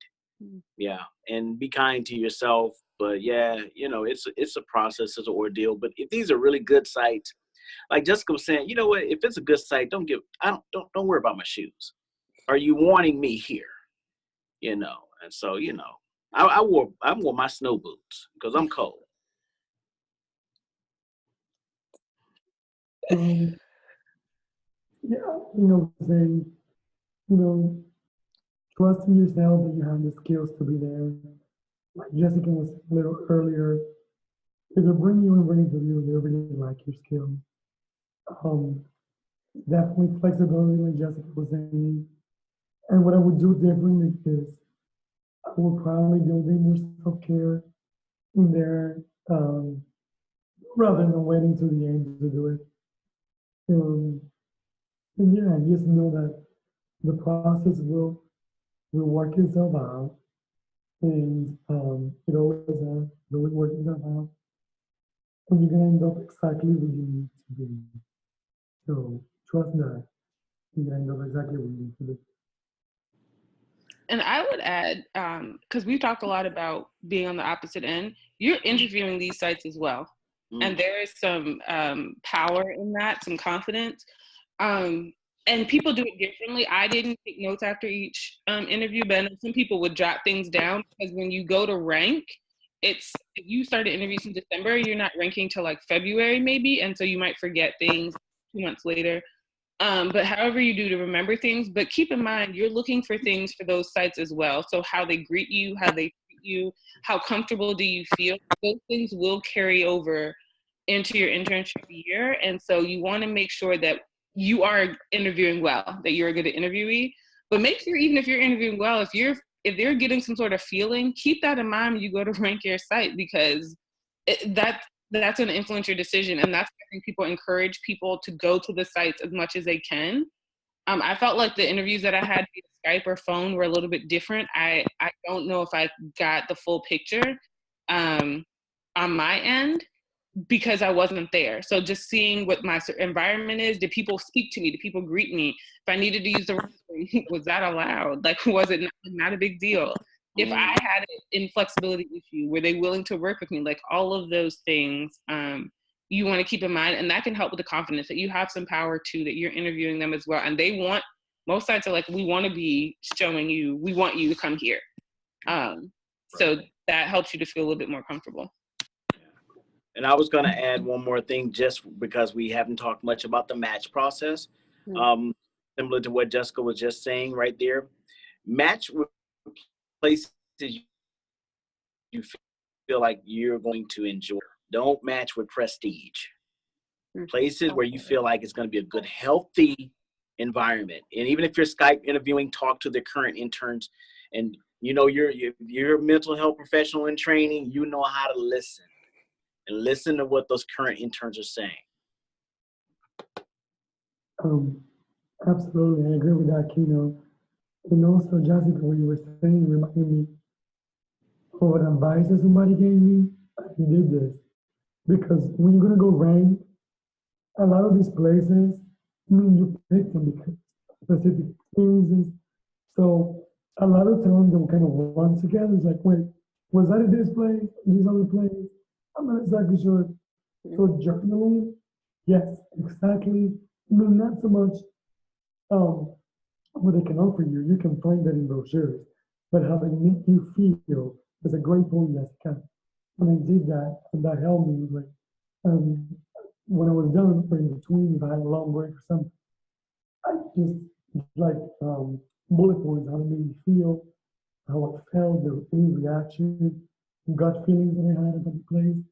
Yeah, and be kind to yourself. But yeah, it's a process, it's an ordeal. But if these are really good sites, like Jessica was saying, you know what? If it's a good site, don't worry about my shoes. Are you wanting me here? And so I wore my snow boots because I'm cold. Yeah, saying, trusting yourself that you have the skills to be there. Like Jessica was saying a little earlier, if they bring you in for an interview, they really like your skills. Definitely flexibility, like Jessica was saying. And what I would do differently is I would probably build in more self-care in there, rather than waiting to the end to do it. And yeah, just know that the process will work itself out, and it always has, it always works itself out, and you're gonna end up exactly where you need to be. So trust that you're gonna end up exactly where you need to be. And I would add, because we've talked a lot about being on the opposite end, you're interviewing these sites as well. And there is some power in that, some confidence. And people do it differently. I didn't take notes after each interview, but I know some people would jot things down, because when you go to rank, if you started interviews in December, you're not ranking till like February maybe, and so you might forget things 2 months later. But however you do to remember things, but keep in mind, you're looking for things for those sites as well. So how they greet you, how they treat you, how comfortable do you feel? Those things will carry over into your internship year. And so you want to make sure that you are interviewing well, that you're a good interviewee. But make sure, even if you're interviewing well, if they're getting some sort of feeling, keep that in mind when you go to rank your site, because that's going to influence your decision. And that's why I think people encourage people to go to the sites as much as they can. I felt like the interviews that I had via Skype or phone were a little bit different. I don't know if I got the full picture on my end, because I wasn't there. So just seeing what my environment is, did people speak to me? Did people greet me? If I needed to use the restroom, was that allowed? Like, was it not a big deal? if I had an inflexibility issue, were they willing to work with me? Like all of those things you want to keep in mind, and that can help with the confidence that you have some power too, that you're interviewing them as well. And they want, most sites are like, we want to be showing you, we want you to come here. So that helps you to feel a little bit more comfortable. And I was going to add one more thing, just because we haven't talked much about the match process. Similar to what Jessica was just saying right there. Match with places you feel like you're going to enjoy. Don't match with prestige. Places where you feel like it's going to be a good, healthy environment. And even if you're Skype interviewing, talk to the current interns. And you know, you're a mental health professional in training, you know how to listen. And listen to what those current interns are saying. Absolutely, I agree with that, Kino. And also, Jessica, what you were saying reminded me of an advice that somebody gave me. He did this because when you're gonna go rank, a lot of these places, I mean, you pick them because of specific experiences. So a lot of times they'll kind of run together. It's like, wait, was that at this place? This other place? I'm not exactly sure. So journaling, yes, exactly. I mean, not so much what they can offer you. You can find that in brochures, but how they make you feel is a great point, Jessica. When I did that, and that helped me. Like when I was done, or in between, if I had a long break or something, I just like bullet points, how it made me feel, how I felt, the any reaction, gut feelings that I had about the place.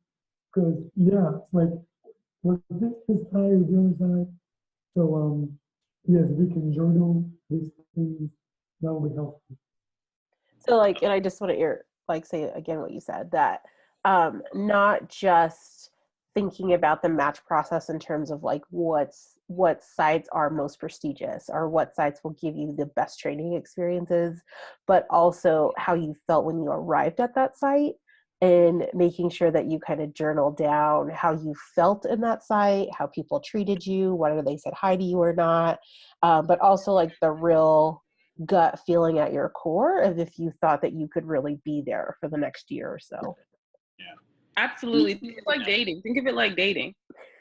Because yeah, it's like, was this side or the other side? So yes, we can journal these things. That will be helpful. So like, and I just want to say again what you said, that not just thinking about the match process in terms of like what sites are most prestigious or what sites will give you the best training experiences, but also how you felt when you arrived at that site, and making sure that you kind of journal down how you felt in that site, how people treated you, whether they said hi to you or not, but also like the real gut feeling at your core of if you thought that you could really be there for the next year or so. Yeah. Absolutely. Think of it like dating. Think of it like dating.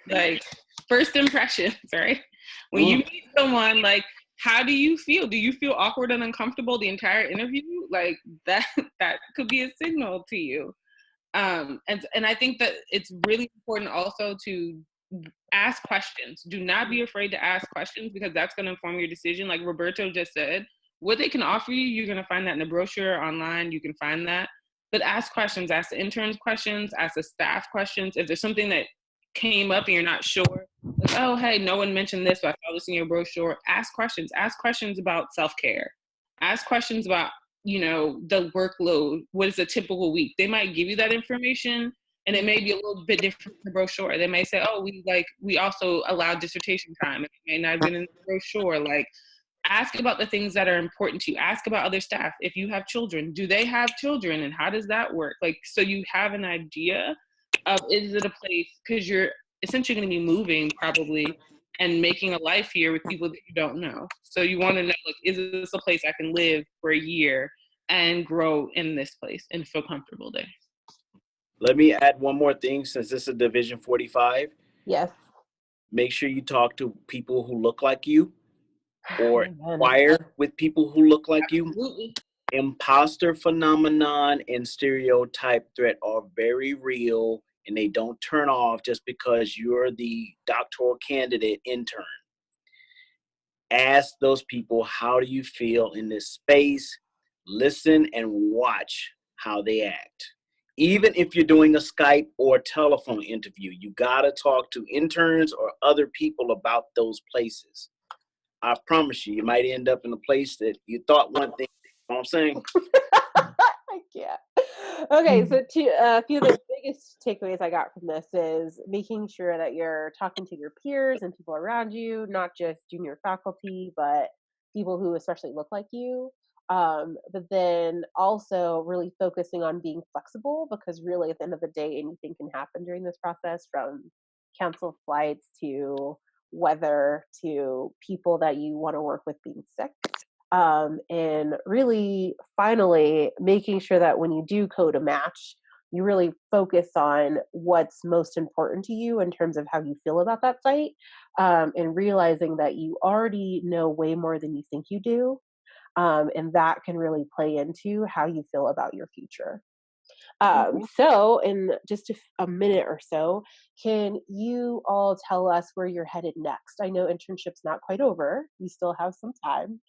Like first impressions, right? When you meet someone, like, how do you feel? Do you feel awkward and uncomfortable the entire interview? Like that could be a signal to you. And I think that it's really important also to ask questions. Do not be afraid to ask questions, because that's going to inform your decision. Like Roberto just said, what they can offer you, you're going to find that in the brochure, online, you can find that. But ask questions, ask the interns questions, ask the staff questions. If there's something that came up and you're not sure, like, oh, hey, no one mentioned this, but I saw this in your brochure. Ask questions. Ask questions about self-care. Ask questions about, you know, the workload. What is a typical week? They might give you that information, and it may be a little bit different from the brochure. They may say, oh, we also allow dissertation time. It may not have been in the brochure. Like, ask about the things that are important to you. Ask about other staff. If you have children, do they have children, and how does that work? Like, so you have an idea of, is it a place, because you're essentially going to be moving probably and making a life here with people that you don't know. So you want to know, like, is this a place I can live for a year and grow in this place and feel comfortable there? Let me add one more thing, since this is Division 45. Yes. Make sure you talk to people who look like you, or inquire with people who look like you. Absolutely. Imposter phenomenon and stereotype threat are very real, and they don't turn off just because you're the doctoral candidate intern. Ask those people, how do you feel in this space? Listen and watch how they act. Even if you're doing a Skype or telephone interview, you gotta talk to interns or other people about those places. I promise you, you might end up in a place that you thought one thing. You know what I'm saying? I can't. Okay, so a few of the biggest takeaways I got from this is making sure that you're talking to your peers and people around you, not just junior faculty, but people who especially look like you. But then also really focusing on being flexible, because really at the end of the day, anything can happen during this process, from canceled flights to weather to people that you want to work with being sick. and really finally making sure that when you do code a match, you really focus on what's most important to you in terms of how you feel about that site, and realizing that you already know way more than you think you do. And that can really play into how you feel about your future. So, in just a minute or so, can you all tell us where you're headed next? I know internship's not quite over, you still have some time,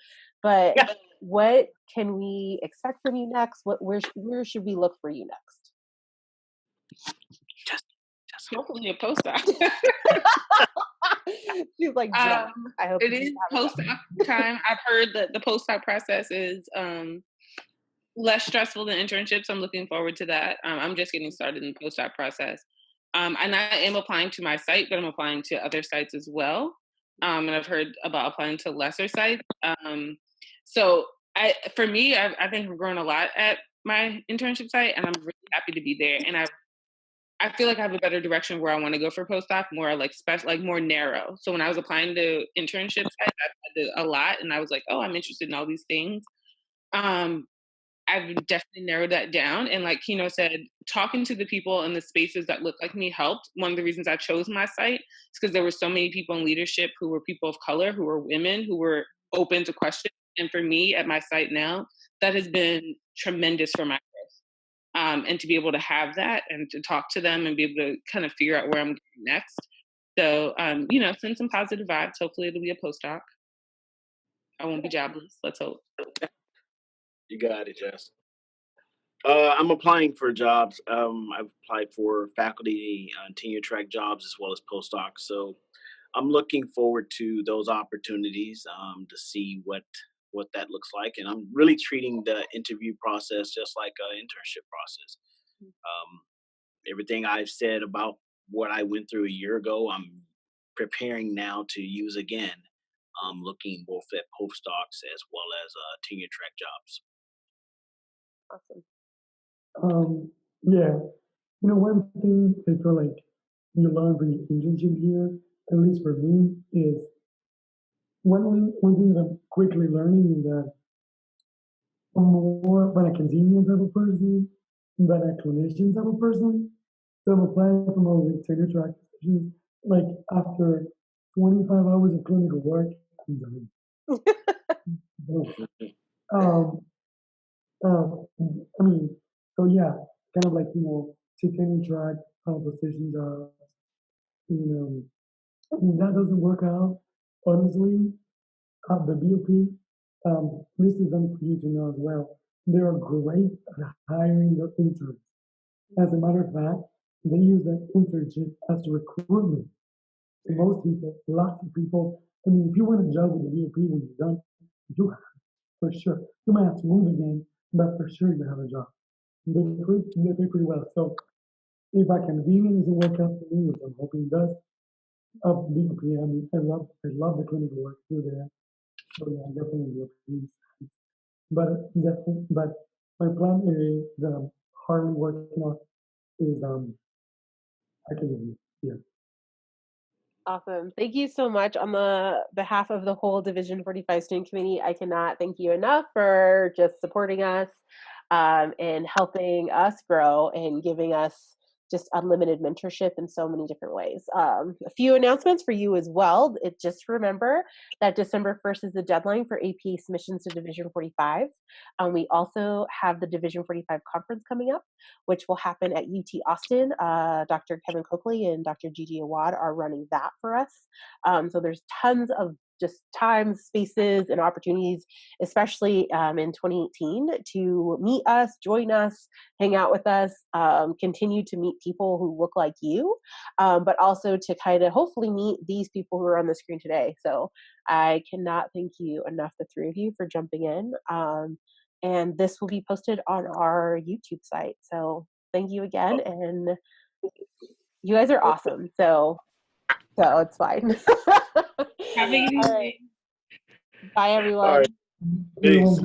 but Yeah. what can we expect from you next? Where should we look for you next? Hopefully a postdoc. She's like, Jen, I hope It you is have a postdoc time. I've heard that the postdoc process is less stressful than internships. I'm looking forward to that. I'm just getting started in the postdoc process. And I am applying to my site, but I'm applying to other sites as well. And I've heard about applying to lesser sites. So for me, I think I've grown a lot at my internship site, and I'm really happy to be there. And I feel like I have a better direction where I want to go for postdoc, more like special, like more narrow. So when I was applying to internships, I did a lot, and I was like, oh, I'm interested in all these things. I've definitely narrowed that down. And like Kino said, talking to the people in the spaces that look like me helped. One of the reasons I chose my site is because there were so many people in leadership who were people of color, who were women, who were open to questions. And for me at my site now, that has been tremendous for my growth. And to be able to have that and to talk to them and be able to kind of figure out where I'm going next. So, send some positive vibes. Hopefully it'll be a postdoc. I won't be jobless. Let's hope. You got it, Jess. I'm applying for jobs. I've applied for faculty and tenure track jobs as well as postdocs. So I'm looking forward to those opportunities to see what that looks like. And I'm really treating the interview process just like an internship process. Everything I've said about what I went through a year ago, I'm preparing now to use again. Looking both at postdocs as well as tenure track jobs. Awesome. Yeah, one thing I feel like you learn from the internship here, at least for me, is one thing that I'm quickly learning is that I'm more of an academia type of person than a clinician type of person. So I'm applying for more like tenure track positions. Like after 25 hours of clinical work, I'm done. um, I mean, so yeah, kind of like, to tenure track position jobs, I mean, that doesn't work out, honestly. The BOP, this is something for you to know as well. They are great at hiring their interns. As a matter of fact, they use that internship as a recruitment. To most people, lots of people, I mean, if you want a job with the BOP when you're done, you have, for sure. You might have to move again, but for sure you have a job. They pay pretty well. So if academia doesn't work out for me, which I'm hoping it does, BOP, I mean, I love the clinical work through there. So yeah, definitely BOP. But definitely, but my plan is that I'm hardly working on is academia. Yeah. Awesome. Thank you so much. On the behalf of the whole Division 45 Student Committee, I cannot thank you enough for just supporting us, and helping us grow and giving us just unlimited mentorship in so many different ways. A few announcements for you as well. Just remember that December 1st is the deadline for APA submissions to Division 45. We also have the Division 45 conference coming up, which will happen at UT Austin. Dr. Kevin Coakley and Dr. Gigi Awad are running that for us. So there's tons of just times, spaces, and opportunities, especially in 2018, to meet us, join us, hang out with us, continue to meet people who look like you, but also to kind of hopefully meet these people who are on the screen today. So I cannot thank you enough, the three of you, for jumping in. And this will be posted on our YouTube site. So thank you again. And you guys are awesome. So it's fine. Have a good evening. Bye, everyone. All right. Peace.